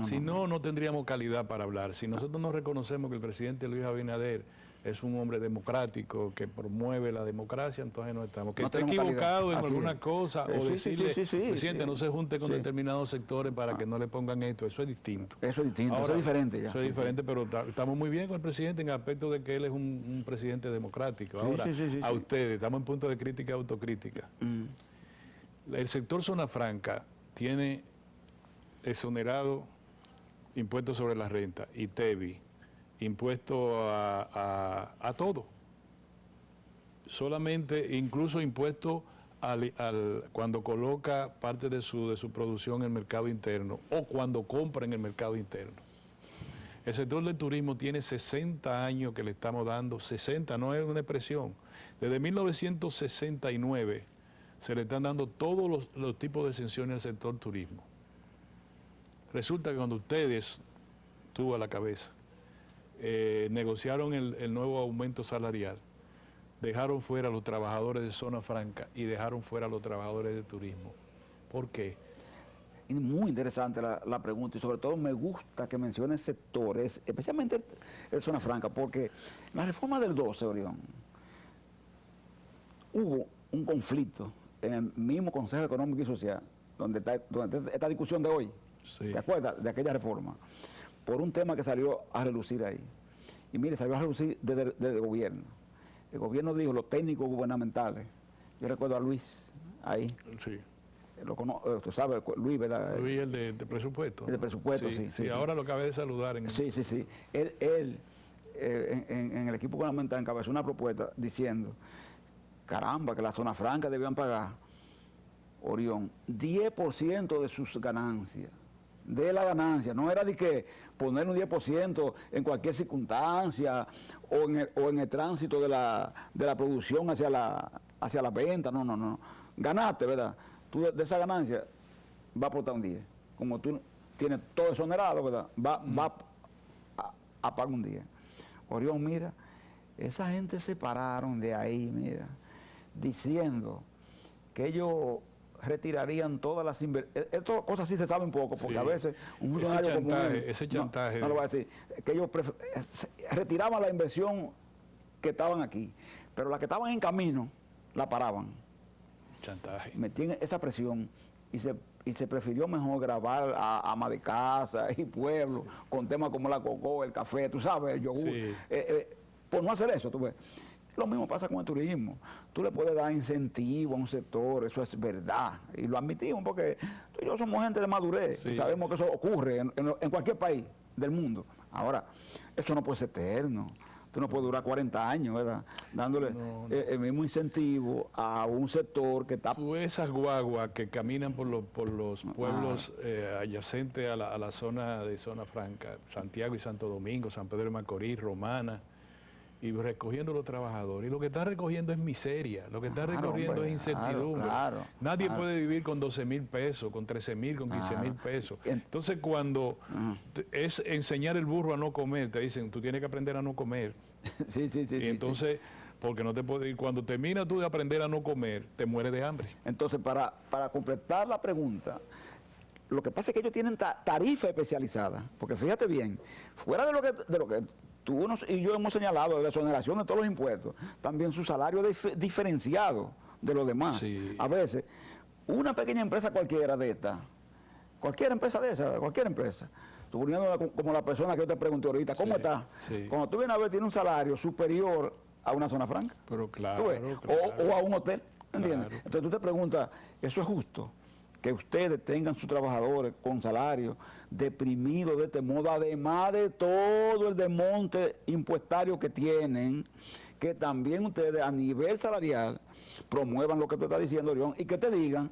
S1: Si no tendríamos calidad para hablar. Si nosotros no reconocemos que el presidente Luis Abinader es un hombre democrático que promueve la democracia, entonces no estamos. Que esté equivocado en alguna cosa o decirle, presidente, no se junte con determinados sectores para que no le pongan esto, eso es distinto.
S7: Eso es distinto, eso es diferente ya.
S1: Eso es diferente, pero estamos muy bien con el presidente en el aspecto de que él es un presidente democrático. Ahora, a ustedes, estamos en punto de crítica y autocrítica. El sector Zona Franca tiene exonerado impuestos sobre la renta, ITEVI, impuesto a todo. solamente, incluso impuesto cuando coloca parte de su producción en el mercado interno o cuando compra en el mercado interno. El sector del turismo tiene 60 años que le estamos dando, 60, no es una expresión. Desde 1969 se le están dando todos los tipos de exenciones al sector turismo. Resulta que cuando ustedes, tú a la cabeza, negociaron el nuevo aumento salarial, dejaron fuera a los trabajadores de zona franca y dejaron fuera a los trabajadores de turismo. ¿Por qué?
S7: Y muy interesante la pregunta, y sobre todo me gusta que menciones sectores, especialmente en zona franca, porque la reforma del 12, Orión, hubo un conflicto en el mismo Consejo Económico y Social, donde está esta discusión de hoy.
S1: Sí.
S7: ¿Te acuerdas de aquella reforma? Por un tema que salió a relucir ahí. Y mire, salió a relucir desde el gobierno. El gobierno dijo, los técnicos gubernamentales. Yo recuerdo a Luis ahí.
S1: Sí.
S7: Tú sabes, Luis, ¿verdad?
S1: Luis, el de presupuesto.
S7: El de presupuesto, sí.
S1: Sí, ahora lo acabé de saludar.
S7: Sí. Él en el equipo gubernamental encabezó una propuesta diciendo, caramba, que la zona franca debían pagar, Orión, 10% de sus ganancias. De la ganancia, no era de que poner un 10% en cualquier circunstancia o en el tránsito de la producción hacia la venta, no. Ganaste, ¿verdad? Tú de esa ganancia va a aportar un 10. Como tú tienes todo exonerado, ¿verdad? Va a pagar un 10. Orión, mira, esa gente se pararon de ahí, mira, diciendo que ellos retirarían todas las inversiones. Estas cosas sí se saben poco, porque a veces un funcionario como
S1: ese chantaje.
S7: No lo va a decir. Que ellos retiraban la inversión que estaban aquí, pero las que estaban en camino la paraban.
S1: Chantaje.
S7: Metían esa presión y se prefirió mejor grabar a ama de casa y pueblo con temas como la coco, el café, tú sabes, el yogur.
S1: Sí.
S7: Por no hacer eso, tú ves. Lo mismo pasa con el turismo. Tú le puedes dar incentivo a un sector, eso es verdad. Y lo admitimos porque tú y yo somos gente de madurez y sabemos que eso ocurre en cualquier país del mundo. Ahora, esto no puede ser eterno. Tú no puedes durar 40 años, ¿verdad? Dándole el mismo incentivo a un sector que está...
S1: Tú esas guaguas que caminan por los pueblos adyacentes a la zona de Zona Franca, Santiago y Santo Domingo, San Pedro de Macorís, Romana, y recogiendo los trabajadores. Y lo que están recogiendo es miseria, lo que están recogiendo es incertidumbre. Nadie puede vivir con 12,000 pesos, con 13,000, con 15,000 pesos. Entonces cuando es enseñar el burro a no comer, te dicen, tú tienes que aprender a no comer. Y entonces, porque no te puedes ir, cuando terminas tú de aprender a no comer, te mueres de hambre.
S7: Entonces, para completar la pregunta, lo que pasa es que ellos tienen tarifa especializada, porque fíjate bien, fuera de lo que tú y yo hemos señalado, de la exoneración de todos los impuestos, también su salario es diferenciado de los demás.
S1: Sí.
S7: A veces, una pequeña empresa cualquiera de esta, cualquier empresa de esa, tú poniéndola como la persona que yo te pregunté ahorita, ¿cómo está?
S1: Sí.
S7: Cuando tú vienes a ver, tiene un salario superior a una zona franca.
S1: Pero claro.
S7: O a un hotel, ¿entiendes?
S1: Claro.
S7: Entonces tú te preguntas, ¿eso es justo? Que ustedes tengan sus trabajadores con salario deprimidos de este modo, además de todo el desmonte impuestario que tienen, que también ustedes a nivel salarial promuevan lo que tú estás diciendo, Orión, y que te digan,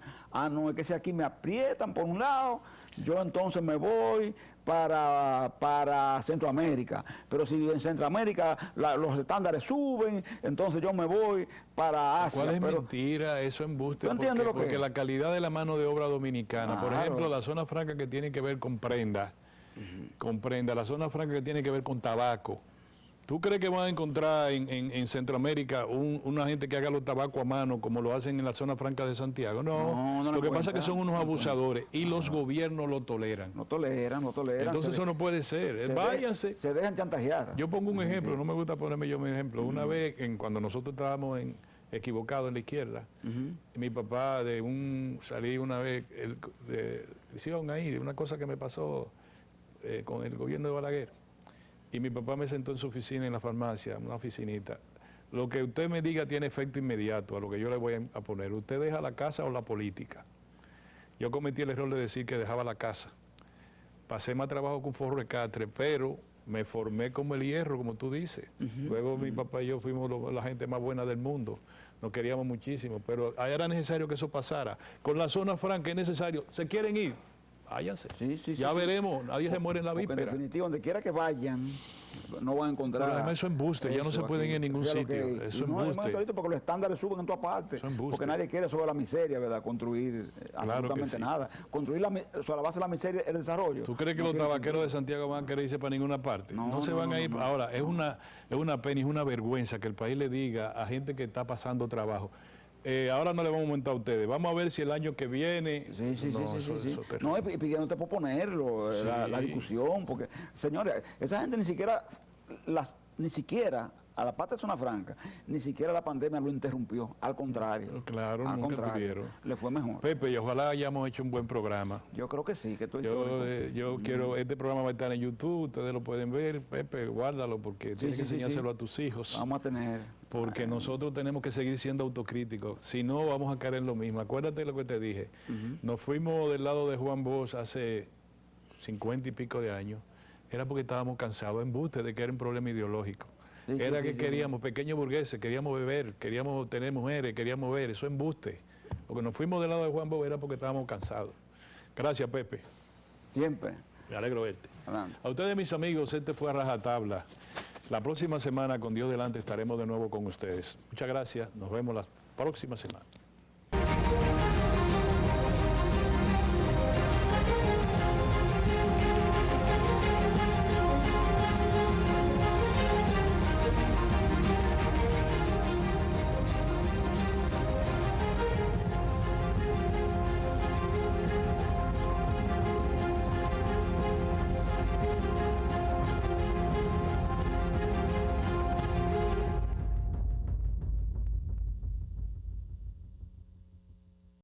S7: no, es que si aquí me aprietan por un lado, yo entonces me voy para Centroamérica, pero si en Centroamérica los estándares suben, entonces yo me voy para Asia.
S1: ¿Cuál es mentira? Eso es embuste. Porque la calidad de la mano de obra dominicana, por ejemplo, la zona franca que tiene que ver con prenda, la zona franca que tiene que ver con tabaco. ¿Tú crees que van a encontrar en Centroamérica una gente que haga los tabacos a mano como lo hacen en la zona franca de Santiago? No, lo que pasa es que son unos abusadores y los gobiernos lo toleran. No toleran. Entonces eso no puede ser. Váyanse.
S7: Se dejan chantajear.
S1: Yo pongo un ejemplo, no me gusta ponerme yo mi ejemplo. Una vez, cuando nosotros estábamos equivocados en la izquierda, mi papá salí una vez de prisión ahí, de una cosa que me pasó con el gobierno de Balaguer. Y mi papá me sentó en su oficina en la farmacia, una oficinita. Lo que usted me diga tiene efecto inmediato a lo que yo le voy a poner. ¿Usted deja la casa o la política? Yo cometí el error de decir que dejaba la casa. Pasé más trabajo con Forro de Catre, pero me formé como el hierro, como tú dices. Luego mi papá y yo fuimos la gente más buena del mundo. Nos queríamos muchísimo, pero era necesario que eso pasara. Con la zona franca es necesario. ¿Se quieren ir? Váyanse. Ya veremos. Nadie se muere en la
S7: Porque
S1: víspera.
S7: en definitiva, donde quiera que vayan, no van a encontrar...
S1: Pero además eso es embuste, ya no se pueden ir en ningún sitio. Eso es embuste.
S7: Porque los estándares suben en todas partes. Porque nadie quiere sobre la miseria, ¿verdad? Construir absolutamente nada. Construir sobre la base de la miseria el desarrollo.
S1: ¿Tú crees que los tabaqueros de Santiago van a querer irse para ninguna parte? No se van a ir. Ahora, es una pena y es una vergüenza que el país le diga a gente que está pasando trabajo. Ahora no le vamos a aumentar a ustedes. Vamos a ver si el año que viene...
S7: Sí. No, y pidiéndote posponerlo, la discusión, porque, señores, esa gente ni siquiera, a la parte de Zona Franca, ni siquiera la pandemia lo interrumpió, al contrario.
S1: Claro, nunca pudieron.
S7: Le fue mejor.
S1: Pepe, y ojalá hayamos hecho un buen programa.
S7: Yo creo que sí, que esto es
S1: yo quiero, este programa va a estar en YouTube, ustedes lo pueden ver. Pepe, guárdalo porque tienes que enseñárselo a tus hijos.
S7: Vamos a tener...
S1: Porque nosotros tenemos que seguir siendo autocríticos. Si no, vamos a caer en lo mismo. Acuérdate de lo que te dije. Nos fuimos del lado de Juan Bosch hace 50 y pico de años. Era porque estábamos cansados, embuste, de que era un problema ideológico. Era que queríamos, pequeños burgueses, queríamos beber, queríamos tener mujeres, queríamos ver, eso es embuste. Porque nos fuimos del lado de Juan Bosch era porque estábamos cansados. Gracias, Pepe.
S7: Siempre.
S1: Me alegro verte.
S7: Hablando.
S1: A ustedes, mis amigos, este fue a Rajatabla. La próxima semana, con Dios delante, estaremos de nuevo con ustedes. Muchas gracias. Nos vemos la próxima semana.